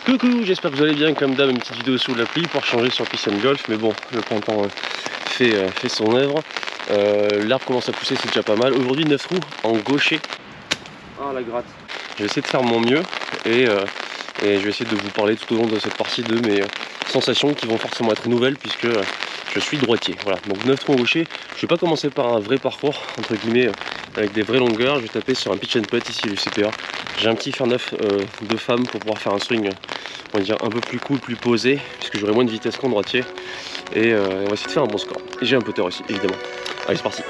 Coucou, j'espère que vous allez bien. Comme d'hab, une petite vidéo sous l'appli pour changer sur Peace & Golf. Mais bon, le printemps fait son œuvre. L'arbre commence à pousser, c'est déjà pas mal. Aujourd'hui 9 trous en gaucher. Ah la gratte. Je vais essayer de faire mon mieux et je vais essayer de vous parler tout au long de cette partie de mes sensations qui vont forcément être nouvelles puisque je suis droitier. Voilà, donc 9 trous en gaucher. Je vais pas commencer par un vrai parcours entre guillemets avec des vraies longueurs. Je vais taper sur un pitch and putt ici, le CPA. J'ai un petit fer neuf de femme pour pouvoir faire un swing, on va dire un peu plus cool, plus posé, puisque j'aurai moins de vitesse qu'en droitier. Et on va essayer de faire un bon score. Et j'ai un putter aussi, évidemment. Allez, c'est parti.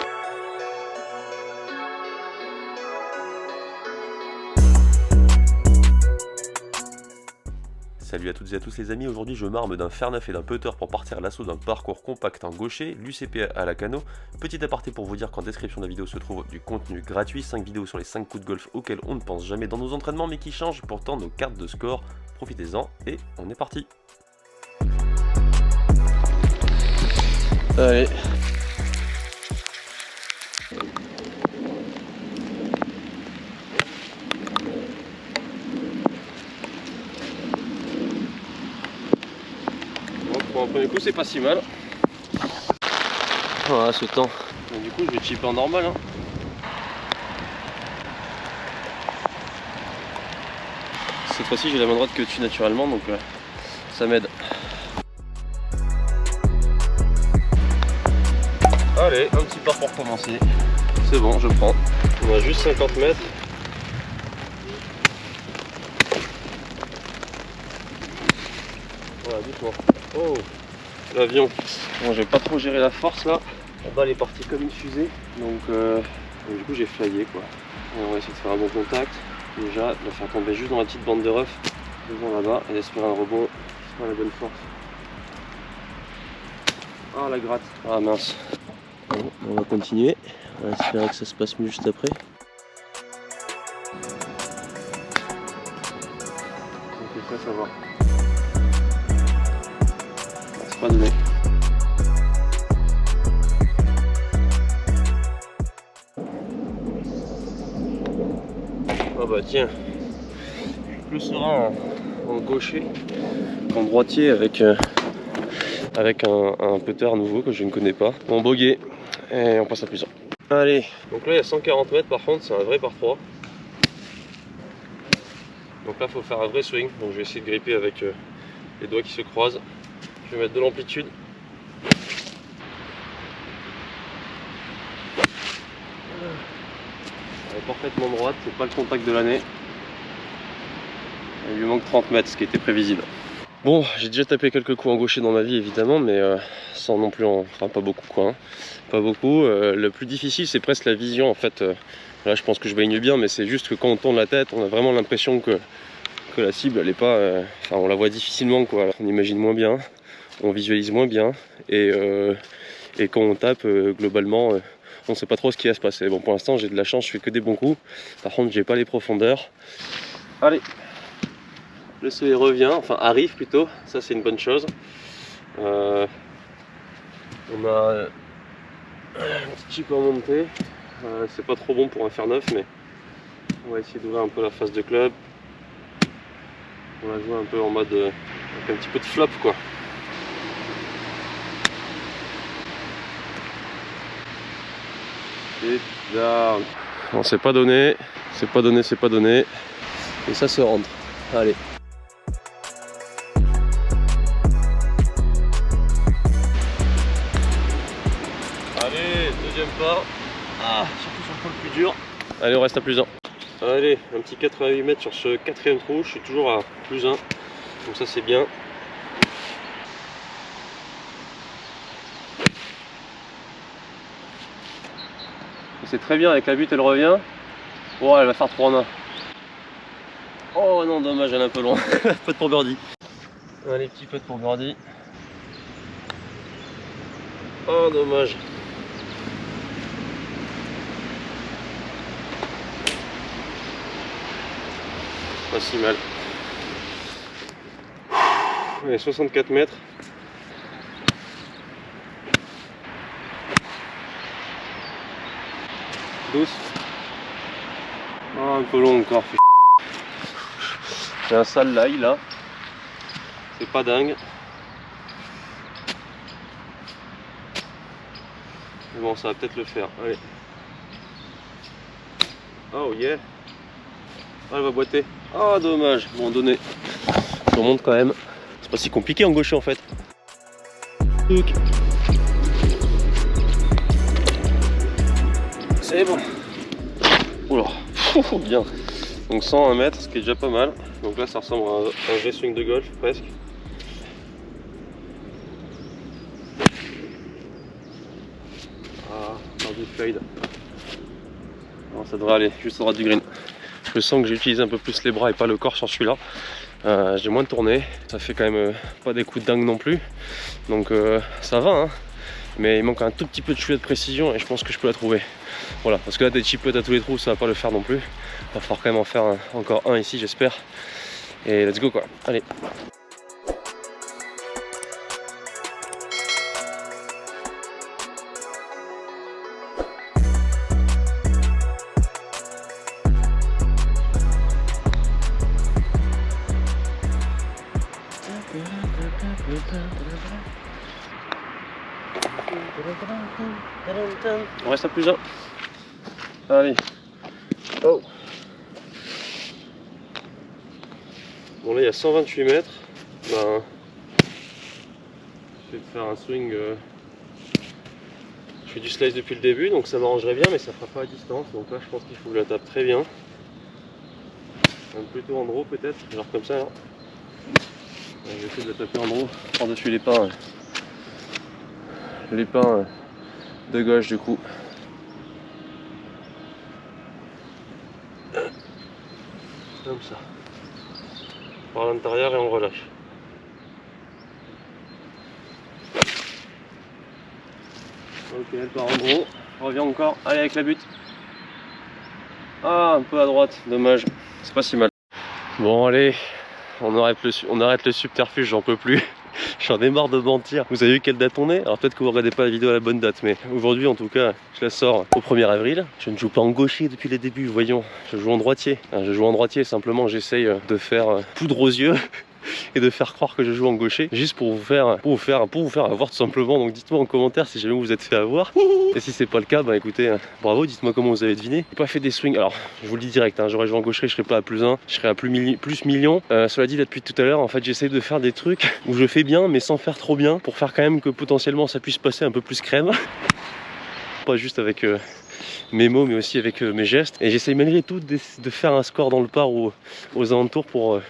Salut à toutes et à tous les amis, aujourd'hui je m'arme d'un fer neuf et d'un putter pour partir à l'assaut d'un parcours compact en gaucher, l'UCP à la Cano. Petit aparté pour vous dire qu'en description de la vidéo se trouve du contenu gratuit, 5 vidéos sur les 5 coups de golf auxquels on ne pense jamais dans nos entraînements mais qui changent pourtant nos cartes de score. Profitez-en et on est parti. Allez. Pour un premier coup c'est pas si mal. Voilà ce temps. Donc, du coup je vais chipper en normal. Hein. Cette fois-ci j'ai la main droite que dessus naturellement donc ça m'aide. Allez, un petit part pour commencer. C'est bon, je prends. On a juste 50 mètres. Voilà, doucement. Oh, l'avion. Bon, je vais pas trop gérer la force là. La balle est partie comme une fusée. Donc du coup j'ai flyé quoi. On va essayer de faire un bon contact. Déjà, de la faire tomber juste dans la petite bande de rough devant là-bas et d'espérer un rebond qui sera la bonne force. Ah la gratte. Ah mince. Bon, on va continuer. On va espérer que ça se passe mieux juste après. Ok, ça va. C'est pas donné. Ah bah tiens, je suis plus serein en gaucher qu'en droitier avec un putter nouveau que je ne connais pas. Bon bogey, et on passe à plusieurs. Allez, donc là il y a 140 mètres par contre, c'est un vrai par 3. Donc là il faut faire un vrai swing, donc je vais essayer de gripper avec les doigts qui se croisent. Je vais mettre de l'amplitude. Elle est parfaitement droite, c'est pas le contact de l'année. Il lui manque 30 mètres, ce qui était prévisible. Bon, j'ai déjà tapé quelques coups en gaucher dans ma vie évidemment, mais sans non plus enfin pas beaucoup quoi. Hein. Pas beaucoup. Le plus difficile c'est presque la vision en fait. Là je pense que je baigne bien, mais c'est juste que quand on tourne la tête, on a vraiment l'impression que la cible elle est pas. Enfin on la voit difficilement quoi. Alors, on imagine moins bien, on visualise moins bien et quand on tape globalement on sait pas trop ce qui va se passer. Bon pour l'instant j'ai de la chance, je fais que des bons coups. Par contre j'ai pas les profondeurs. Allez. Le soleil revient, enfin arrive plutôt, ça c'est une bonne chose. On a un petit chip en montée, c'est pas trop bon pour un fer neuf, mais on va essayer d'ouvrir un peu la face de club. On va jouer un peu en mode avec un petit peu de flop quoi. Et down. Bon, c'est pas donné, c'est pas donné, c'est pas donné. Et ça se rentre. Allez. Allez, deuxième pas. Ah, surtout sur le point le plus dur. Allez, on reste à plus 1. Allez, un petit 88 mètres sur ce quatrième trou. Je suis toujours à plus 1. Donc ça c'est bien. C'est très bien avec la butte, elle revient. Oh, elle va faire 3 en 1. Oh non, dommage, elle est un peu loin. Putt pour birdie. Allez, petit putt pour birdie. Oh, dommage. Pas si mal. Allez, 64 mètres. Douce. Oh, un peu long encore. J'ai un sale lie là. C'est pas dingue. Mais bon, ça va peut-être le faire. Allez. Oh yeah. Ah, elle va boiter. Ah, dommage. Bon, donné. Je remonte quand même. C'est pas si compliqué en gaucher en fait. C'est bon. Oula. Bien. Donc 101 mètres, ce qui est déjà pas mal. Donc là, ça ressemble à un vrai swing de golf presque. Ah, par du fade. Alors, ça devrait aller juste à droite du green. Je sens que j'ai utilisé un peu plus les bras et pas le corps sur celui-là. J'ai moins tourné, ça fait quand même pas des coups de dingue non plus. Donc ça va, hein. Mais il manque un tout petit peu de chouette de précision et je pense que je peux la trouver. Voilà, parce que là des chiplottes à tous les trous, ça va pas le faire non plus. Il va falloir quand même en faire encore un ici, j'espère. Et let's go quoi, allez. On reste à plus un. Allez. Oh. Bon là il y a 128 mètres. Ben, je vais faire un swing. Je fais du slice depuis le début, donc ça m'arrangerait bien, mais ça fera pas à distance. Donc là je pense qu'il faut que je la tape très bien. Plutôt en draw peut-être, genre comme ça là. Je vais essayer de la taper en draw par-dessus les pins. Les pins de gauche du coup. Comme ça. Par l'intérieur et on relâche. Ok, elle part en gros. Je reviens encore. Allez avec la butte. Ah, un peu à droite, dommage. C'est pas si mal. Bon allez, on arrête le subterfuge, j'en peux plus. J'en ai marre de mentir. Vous avez vu quelle date on est? Alors peut-être que vous regardez pas la vidéo à la bonne date, mais aujourd'hui en tout cas, je la sors au 1er avril. Je ne joue pas en gaucher depuis les débuts, voyons. Je joue en droitier. Je joue en droitier, simplement j'essaye de faire poudre aux yeux et de faire croire que je joue en gaucher, juste pour vous faire avoir tout simplement. Donc dites-moi en commentaire si jamais vous vous êtes fait avoir. Et si c'est pas le cas, bah écoutez, bravo, dites-moi comment vous avez deviné. J'ai pas fait des swings, alors je vous le dis direct, hein, j'aurais joué en gaucherie, je serais pas à plus 1, je serais à plus million. Cela dit, là depuis tout à l'heure, en fait j'essaye de faire des trucs où je fais bien mais sans faire trop bien, pour faire quand même que potentiellement ça puisse passer un peu plus crème. Pas juste avec mes mots mais aussi avec mes gestes. Et j'essaye malgré tout de faire un score dans le par ou aux alentours pour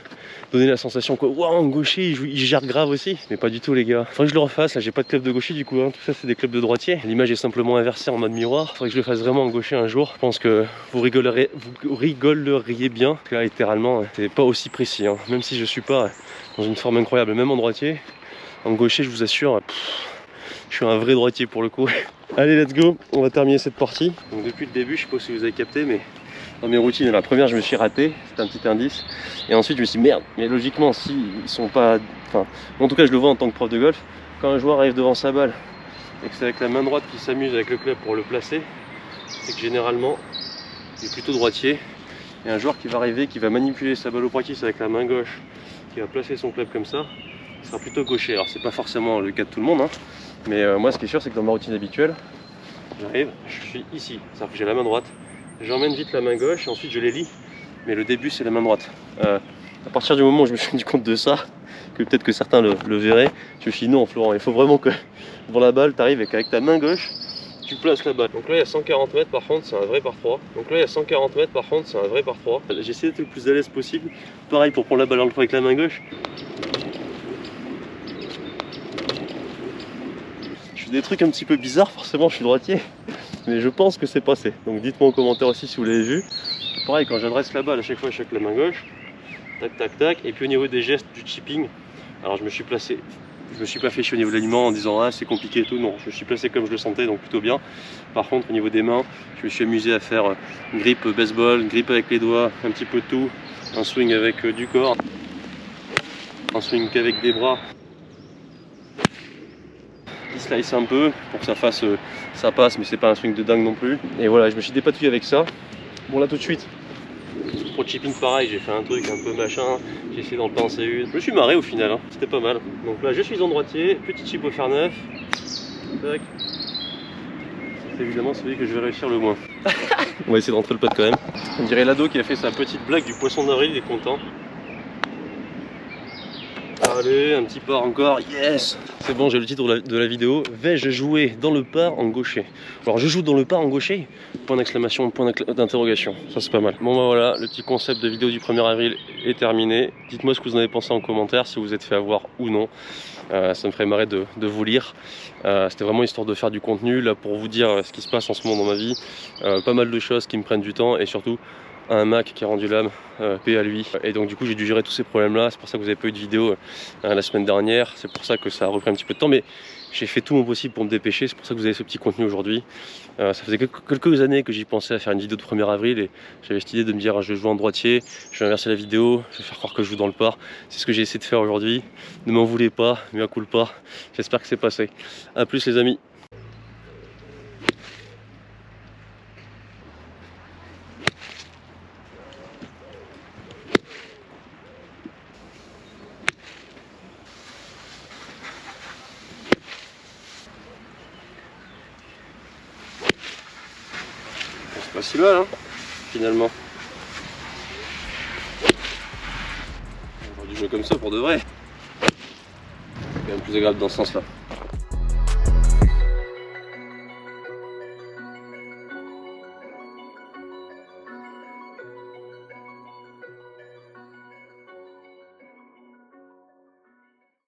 donner la sensation que waouh, en gaucher il gère grave aussi, mais pas du tout les gars. Faudrait que je le refasse, là j'ai pas de club de gaucher du coup, hein. Tout ça c'est des clubs de droitier. L'image est simplement inversée en mode miroir. Faudrait que je le fasse vraiment en gaucher un jour. Je pense que vous rigoleriez bien, parce que là littéralement c'est pas aussi précis, hein. Même si je suis pas dans une forme incroyable, même en droitier, en gaucher je vous assure, je suis un vrai droitier pour le coup. Allez let's go, on va terminer cette partie. Donc depuis le début, je sais pas si vous avez capté, mais dans mes routines, la première je me suis raté, c'était un petit indice. Et ensuite je me suis dit merde, mais logiquement si ils sont pas... Enfin, en tout cas je le vois en tant que prof de golf, quand un joueur arrive devant sa balle et que c'est avec la main droite qu'il s'amuse avec le club pour le placer, c'est que généralement il est plutôt droitier. Et un joueur qui va arriver, qui va manipuler sa balle au practice avec la main gauche, qui va placer son club comme ça, il sera plutôt gaucher. Alors c'est pas forcément le cas de tout le monde, hein. Mais moi ce qui est sûr c'est que dans ma routine habituelle, j'arrive, je suis ici, c'est-à-dire que j'ai la main droite, j'emmène vite la main gauche et ensuite je les lie, mais le début c'est la main droite. À partir du moment où je me suis rendu compte de ça, que peut-être que certains le verraient, je me suis dit non Florent, il faut vraiment que devant la balle tu arrives et qu'avec ta main gauche tu places la balle. Donc là il y a 140 mètres par contre, c'est un vrai par 3. Donc là il y a 140 mètres par contre, c'est un vrai par 3. J'ai essayé d'être le plus à l'aise possible, pareil pour prendre la balle avec la main gauche. Des trucs un petit peu bizarres, forcément je suis droitier, mais je pense que c'est passé. Donc dites-moi en commentaire aussi si vous l'avez vu. Pareil, quand j'adresse la balle à chaque fois je suis avec la main gauche, tac tac tac. Et puis au niveau des gestes du chipping, alors je me suis pas fait chier au niveau de l'aliment en disant ah c'est compliqué et tout, non, je me suis placé comme je le sentais, donc plutôt bien. Par contre au niveau des mains, je me suis amusé à faire une grippe baseball, une grippe avec les doigts, un petit peu de tout, un swing avec du corps, un swing qu'avec des bras, slice un peu pour que ça fasse ça passe, mais c'est pas un swing de dingue non plus. Et voilà, je me suis dépatouillé avec ça. Bon là tout de suite Pour le chipping pareil, j'ai fait un truc un peu machin, j'ai essayé d'en pincer une. Je me suis marré au final, hein. C'était pas mal. Donc là je suis en droitier, petit chip au fer neuf. Tac. C'est évidemment celui que je vais réussir le moins. On va essayer de rentrer le pote quand même. On dirait l'ado qui a fait sa petite blague du poisson d'avril, il est content. Allez, un petit par encore, yes! C'est bon, j'ai le titre de la vidéo. Vais-je jouer dans le par en gaucher? Alors, je joue dans le par en gaucher? Point d'exclamation, point d'interrogation. Ça, c'est pas mal. Bon, bah voilà, le petit concept de vidéo du 1er avril est terminé. Dites-moi ce que vous en avez pensé en commentaire, si vous êtes fait avoir ou non. Ça me ferait marrer de vous lire. C'était vraiment histoire de faire du contenu, là, pour vous dire ce qui se passe en ce moment dans ma vie. Pas mal de choses qui me prennent du temps et surtout un Mac qui a rendu l'âme, paix à lui. Et donc du coup j'ai dû gérer tous ces problèmes là, c'est pour ça que vous n'avez pas eu de vidéo la semaine dernière, c'est pour ça que ça a repris un petit peu de temps, mais j'ai fait tout mon possible pour me dépêcher, c'est pour ça que vous avez ce petit contenu aujourd'hui. Ça faisait quelques années que j'y pensais à faire une vidéo de 1er avril et j'avais cette idée de me dire je vais jouer en droitier, je vais inverser la vidéo, je vais faire croire que je joue dans le par. C'est ce que j'ai essayé de faire aujourd'hui, ne m'en voulez pas, mais un coup le pas, j'espère que c'est passé. A plus les amis. C'est pas si mal, hein, finalement. On va du jeu comme ça pour de vrai. C'est quand même plus agréable dans ce sens-là.